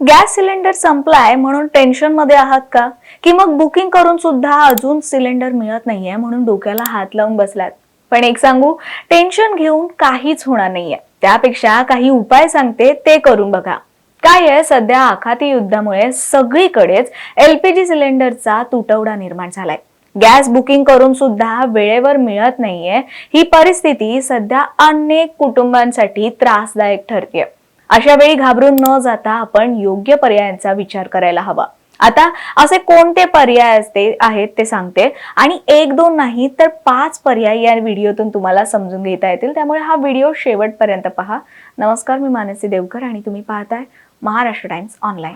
Gas cylinder संपलाय म्हणून tension मध्ये आहात का? की मग बुकिंग करून सुद्धा अजून सिलेंडर मिळत नाहीये म्हणून डोक्याला हात लावून बसलात? पण एक सांगू, टेन्शन घेऊन काहीच होणार नाहीये. त्यापेक्षा काही उपाय सांगते, ते करून बघा. काय आहे, सध्या आखाती युद्धामुळे सगळीकडेच एलपीजी सिलेंडरचा तुटवडा निर्माण झालाय. गॅस बुकिंग करून सुद्धा वेळेवर मिळत नाहीये. ही परिस्थिती सध्या अनेक कुटुंबांसाठी त्रासदायक ठरतेय. अशा वेळी घाबरून न जाता आपण योग्य पर्यायांचा विचार करायला हवा. आता असे कोणते पर्याय आहेत ते सांगते, आणि एक दोन नाही तर 5 पर्याय या व्हिडिओतून तुम्हाला समजून घेता येतील. त्यामुळे हा व्हिडिओ शेवटपर्यंत पहा. नमस्कार, मी मानसी देवकर आणि तुम्ही पाहताय महाराष्ट्र टाइम्स ऑनलाईन.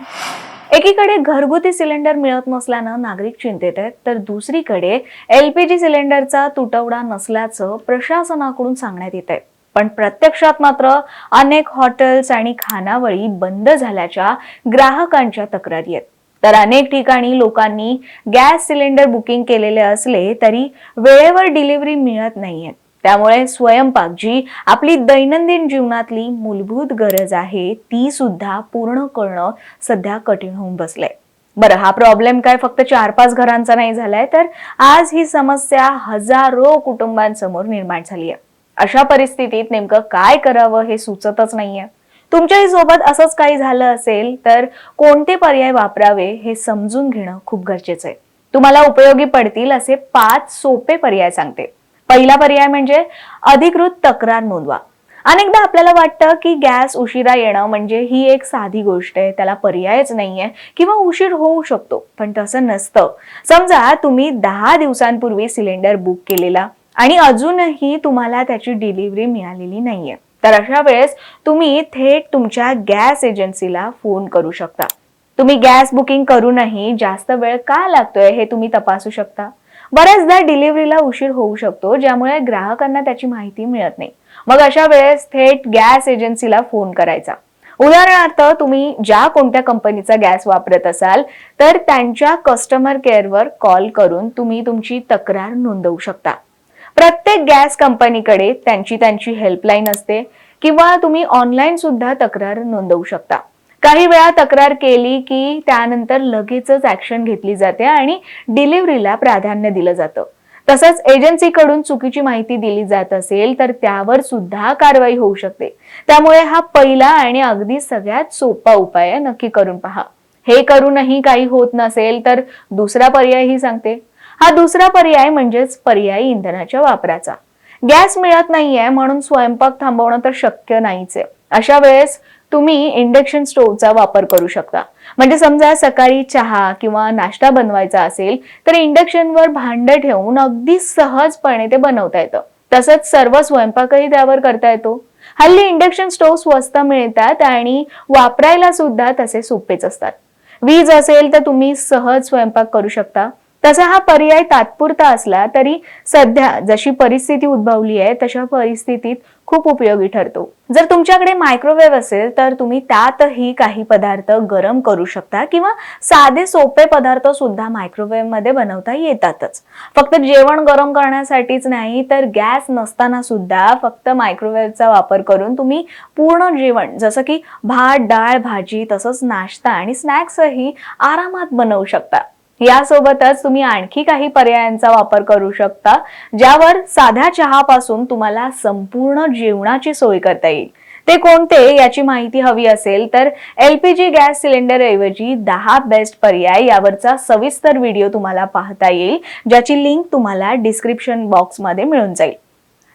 एकीकडे घरगुती सिलेंडर मिळत नसल्यानं नागरिक चिंतेत आहेत, तर दुसरीकडे एलपीजी सिलेंडरचा तुटवडा नसल्याचं प्रशासनाकडून सांगण्यात येत आहे. पण प्रत्यक्षात मात्र अनेक हॉटेल्स आणि खानावळी बंद झाल्याच्या ग्राहकांच्या तक्रारी आहेत. तर अनेक ठिकाणी लोकांनी गॅस सिलेंडर बुकिंग केलेले असले तरी वेळेवर डिलिव्हरी मिळत नाहीये. त्यामुळे स्वयंपाक, जी आपली दैनंदिन जीवनातली मूलभूत गरज आहे, ती सुद्धा पूर्ण करणं सध्या कठीण होऊन बसलंय. बरं, हा प्रॉब्लेम काय फक्त 4-5 घरांचा नाही झालाय, तर आज ही समस्या हजारो कुटुंबांसमोर निर्माण झाली आहे. अशा परिस्थितीत नेमकं काय करावं हे सुचतच नाहीये. तुमच्याही सोबत असंच काही झालं असेल तर कोणते पर्याय वापरावे हे समजून घेणं खूप गरजेचं आहे. तुम्हाला उपयोगी पडतील असे 5 सोपे पर्याय सांगते. पहिला पर्याय म्हणजे अधिकृत तक्रार नोंदवा. अनेकदा आपल्याला वाटतं की गॅस उशिरा येणं म्हणजे ही एक साधी गोष्ट आहे, त्याला पर्यायच नाहीये किंवा उशीर होऊ शकतो. पण तसं नसतं. समजा तुम्ही 10 दिवसांपूर्वी सिलेंडर बुक केलेला आणि अजूनही तुम्हाला त्याची डिलिव्हरी मिळालेली नाहीये, तर अशा वेळेस तुम्ही थेट तुमच्या गॅस एजन्सीला फोन करू शकता. तुम्ही गॅस बुकिंग करूनही जास्त वेळ का लागतोय हे तुम्ही तपासू शकता. बऱ्याचदा डिलिव्हरीला उशीर होऊ शकतो, ज्यामुळे ग्राहकांना त्याची माहिती मिळत नाही. मग अशा वेळेस थेट गॅस एजन्सीला फोन करायचा. उदाहरणार्थ, तुम्ही ज्या कोणत्या कंपनीचा गॅस वापरत असाल तर त्यांच्या कस्टमर केअरवर कॉल करून तुम्ही तुमची तक्रार नोंदवू शकता. प्रत्येक गॅस कंपनीकडे त्यांची हेल्पलाईन असते, किंवा तुम्ही ऑनलाईन सुद्धा तक्रार नोंदवू शकता. काही वेळा तक्रार केली की त्यानंतर लगेचच ऍक्शन घेतली जाते आणि डिलिव्हरीला प्राधान्य दिलं जातं. तसंच एजन्सीकडून चुकीची माहिती दिली जात असेल तर त्यावर सुद्धा कारवाई होऊ शकते. त्यामुळे हा पहिला आणि अगदी सगळ्यात सोपा उपाय नक्की करून पहा. हे करूनही काही होत नसेल तर दुसरा पर्यायही सांगते. हा दुसरा पर्याय म्हणजेच पर्यायी इंधनाच्या वापराचा. गॅस मिळत नाहीये म्हणून स्वयंपाक थांबवणं तर शक्य नाहीच आहे. अशा वेळेस तुम्ही इंडक्शन स्टोव्हचा वापर करू शकता. म्हणजे समजा सकाळी चहा किंवा नाश्ता बनवायचा असेल तर इंडक्शनवर भांड ठेवून अगदी सहजपणे ते बनवता येतं. तसंच सर्व स्वयंपाकही त्यावर करता येतो. हल्ली इंडक्शन स्टोव्ह स्वस्त मिळतात आणि वापरायला सुद्धा तसे सोपेच असतात. वीज असेल तर तुम्ही सहज स्वयंपाक करू शकता. तसा हा पर्याय तात्पुरता असला तरी सध्या जशी परिस्थिती उद्भवली आहे तशा परिस्थितीत खूप उपयोगी ठरतो. जर तुमच्याकडे मायक्रोवेव्ह असेल तर तुम्ही त्यातही काही पदार्थ गरम करू शकता, किंवा साधे सोपे पदार्थ सुद्धा मायक्रोवेव्ह मध्ये बनवता येतातच. फक्त जेवण गरम करण्यासाठीच नाही, तर गॅस नसताना सुद्धा फक्त मायक्रोवेव्हचा वापर करून तुम्ही पूर्ण जेवण, जसं की भात, डाळ, भाजी, तसंच नाश्ता आणि स्नॅक्सही आरामात बनवू शकता. यासोबतच तुम्ही आणखी काही पर्यायांचा वापर करू शकता, ज्यावर साध्या चहापासून तुम्हाला संपूर्ण जेवणाची सोय करता येईल. ते कोणते याची माहिती हवी असेल तर एलपीजी गॅस सिलेंडर ऐवजी 10 बेस्ट पर्याय यावरचा सविस्तर व्हिडिओ तुम्हाला पाहता येईल, ज्याची लिंक तुम्हाला डिस्क्रिप्शन बॉक्समध्ये मिळून जाईल.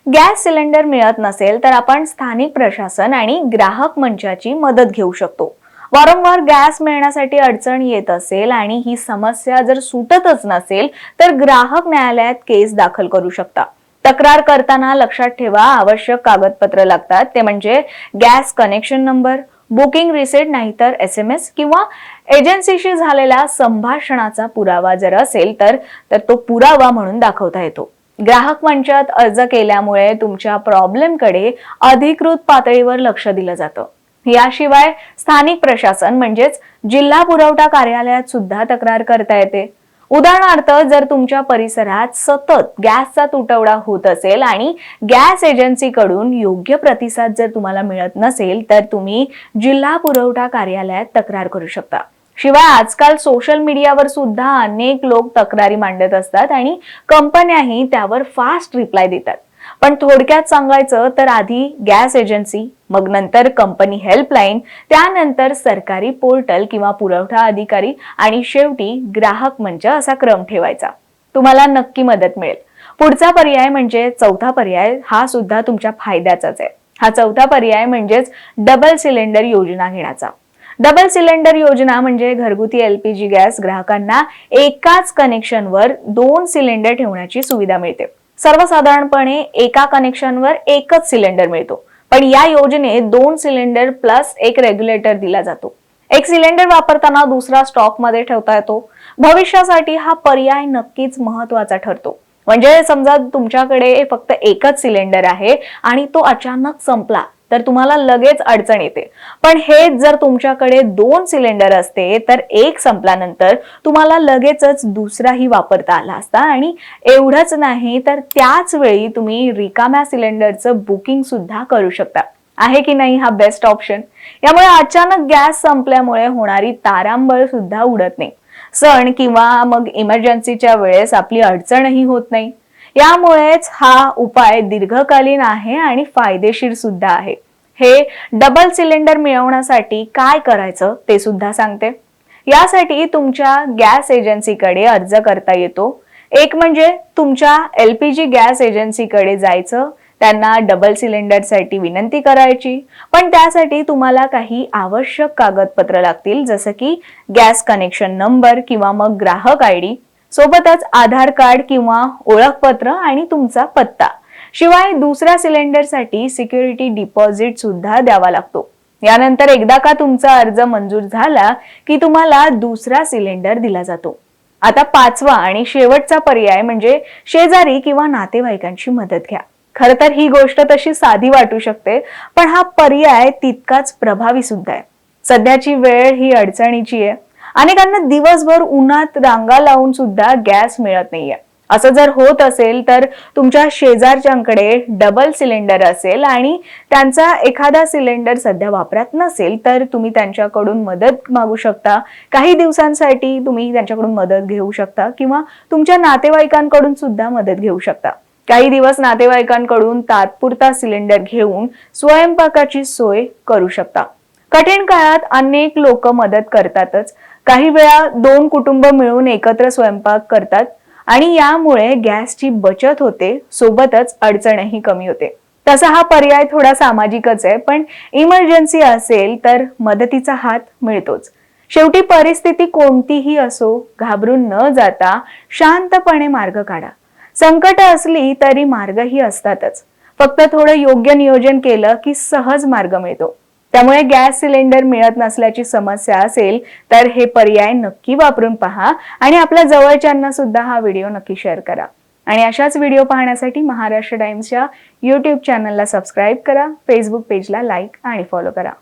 गॅस सिलेंडर मिळत नसेल तर आपण स्थानिक प्रशासन आणि ग्राहक मंचाची मदत घेऊ शकतो. वारंवार गॅस मिळण्यासाठी अडचण येत असेल आणि ही समस्या जर सुटतच नसेल तर ग्राहक न्यायालयात केस दाखल करू शकता. तक्रार करताना लक्षात ठेवा, आवश्यक कागदपत्र लागतात. ते म्हणजे gas connection number, booking receipt नाहीतर SMS, किंवा एजन्सीशी झालेला संभाषणाचा पुरावा जर असेल तर तो पुरावा म्हणून दाखवता येतो. ग्राहक मंचात अर्ज केल्यामुळे तुमच्या प्रॉब्लेमकडे अधिकृत पातळीवर लक्ष दिलं जातं. याशिवाय स्थानिक प्रशासन म्हणजेच जिल्हा पुरवठा कार्यालयात सुद्धा तक्रार करता येते. उदाहरणार्थ, जर तुमच्या परिसरात सतत गॅसचा तुटवडा होत असेल आणि गॅस एजन्सीकडून योग्य प्रतिसाद जर तुम्हाला मिळत नसेल, तर तुम्ही जिल्हा पुरवठा कार्यालयात तक्रार करू शकता. शिवाय आजकाल सोशल मीडियावर सुद्धा अनेक लोक तक्रारी मांडत असतात आणि कंपन्याही त्यावर फास्ट रिप्लाय देतात. पण थोडक्यात सांगायचं तर आधी गॅस एजन्सी, मग नंतर कंपनी हेल्पलाईन, त्यानंतर सरकारी पोर्टल किंवा पुरवठा अधिकारी आणि शेवटी ग्राहक मंच असा क्रम ठेवायचा. तुम्हाला नक्की मदत मिळेल. पुढचा पर्याय म्हणजे चौथा पर्याय, हा सुद्धा तुमच्या फायद्याचाच आहे. हा चौथा पर्याय म्हणजेच डबल सिलेंडर योजना घेण्याचा. डबल सिलेंडर योजना म्हणजे घरगुती एलपीजी गॅस ग्राहकांना एकाच कनेक्शनवर 2 सिलेंडर ठेवण्याची सुविधा मिळते. सर्वसाधारणपणे एका कनेक्शनवर एकच सिलेंडर मिळतो, पण या योजनेत 2 सिलेंडर प्लस एक रेग्युलेटर दिला जातो. एक सिलेंडर वापरताना दुसरा स्टॉक मध्ये ठेवता येतो. भविष्यासाठी हा पर्याय नक्कीच महत्वाचा ठरतो. म्हणजे समजा तुमच्याकडे फक्त एकच सिलेंडर आहे आणि तो अचानक संपला तर तुम्हाला लगेच अडचण येते. पण हेच जर तुमच्याकडे 2 सिलेंडर असते तर एक संपल्यानंतर तुम्हाला लगेचच दुसराही वापरता आला असता. आणि एवढंच नाही तर त्याच वेळी तुम्ही रिकाम्या सिलेंडरचं बुकिंग सुद्धा करू शकता. आहे की नाही हा बेस्ट ऑप्शन? यामुळे अचानक गॅस संपल्यामुळे होणारी तारांबळ सुद्धा उडत नाही. सण किंवा मग इमर्जन्सीच्या वेळेस आपली अडचणही होत नाही. यामुळेच हा उपाय दीर्घकालीन आहे आणि फायदेशीर सुद्धा आहे. हे डबल सिलेंडर मिळवण्यासाठी काय करायचं ते सुद्धा सांगते. यासाठी तुमच्या गॅस एजन्सीकडे अर्ज करता येतो. एक म्हणजे तुमच्या एलपीजी गॅस एजन्सीकडे जायचं, त्यांना डबल सिलेंडरसाठी विनंती करायची. पण त्यासाठी तुम्हाला काही आवश्यक कागदपत्र लागतील, जसं की गॅस कनेक्शन नंबर किंवा मग ग्राहक आयडी, सोबतच आधार कार्ड किंवा ओळखपत्र आणि तुमचा पत्ता. शिवाय दुसऱ्या सिलेंडरसाठी सिक्युरिटी डिपॉझिट सुद्धा द्यावा लागतो. यानंतर एकदा का तुमचा अर्ज मंजूर झाला की तुम्हाला दुसरा सिलेंडर दिला जातो. आता पाचवा आणि शेवटचा पर्याय म्हणजे शेजारी किंवा नातेवाईकांची मदत घ्या. खरं तर ही गोष्ट तशी साधी वाटू शकते, पण हा पर्याय तितकाच प्रभावी सुद्धा आहे. सध्याची वेळ ही अडचणीची आहे. अनेकांना दिवसभर उन्हात रांगा लावून सुद्धा गॅस मिळत नाहीये. असं जर होत असेल तर तुमच्या शेजारच्यांकडे डबल सिलेंडर असेल आणि त्यांचा एखादा सिलेंडर सध्या वापरात नसेल तर तुम्ही त्यांच्याकडून मदत मागू शकता. काही दिवसांसाठी तुम्ही त्यांच्याकडून मदत घेऊ शकता किंवा तुमच्या नातेवाईकांकडून सुद्धा मदत घेऊ शकता. काही दिवस नातेवाईकांकडून तात्पुरता सिलेंडर घेऊन स्वयंपाकाची सोय करू शकता. कठीण काळात अनेक लोक मदत करतातच. काही वेळा 2 कुटुंब मिळून एकत्र स्वयंपाक करतात आणि यामुळे गॅसची बचत होते, सोबतच अडचणही कमी होते. तसा हा पर्याय थोडा सामाजिकच आहे, पण इमर्जन्सी असेल तर मदतीचा हात मिळतोच. शेवटी परिस्थिती कोणतीही असो, घाबरून न जाता शांतपणे मार्ग काढा. संकट असली तरी मार्गही असतातच. फक्त थोडं योग्य नियोजन केलं की सहज मार्ग मिळतो. त्यामुळे गॅस सिलेंडर मिळत नसल्याची समस्या असेल तर हे पर्याय नक्की वापरून पहा आणि आपल्या जवळच्यांना सुद्धा हा व्हिडिओ नक्की शेअर करा. आणि अशाच व्हिडिओ पाहण्यासाठी महाराष्ट्र टाइम्सच्या YouTube चॅनलला सबस्क्राईब करा, फेसबुक पेजला लाईक आणि फॉलो करा.